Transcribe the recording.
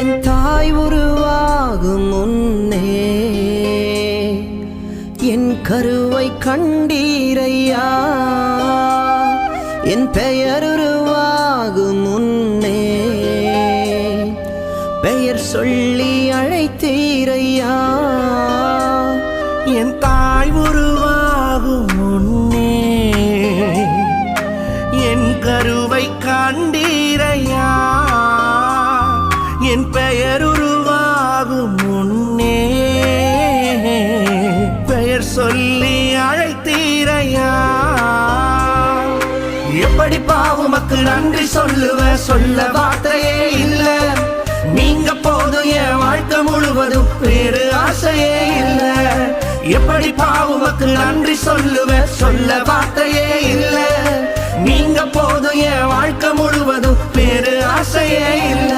என் தாய் உருவாகும் முன்னே என் கருவை கண்டீரையா. என் பெயர் உருவாகும் முன்னே பெயர் சொல்லி அழைத்தீரையா. என் தாய் உருவாகும் முன்னே என் கருவை கண்டீரையா. என் பெயர் உருவாகும் முன்னே பெயர் சொல்லி அழைத்தீரையா. எப்படி பாவுமக்கு நன்றி சொல்லுவ, சொல்ல வார்த்தையே இல்ல. நீங்க போதும் என் வாழ்க்கை முழுவதும் வேறு ஆசையே இல்ல. எப்படி பாவுமக்கு நன்றி சொல்லுவ, சொல்ல வார்த்தையே இல்ல. நீங்க போதும் என் வாழ்க்கை முழுவதும் வேறு ஆசையே இல்ல.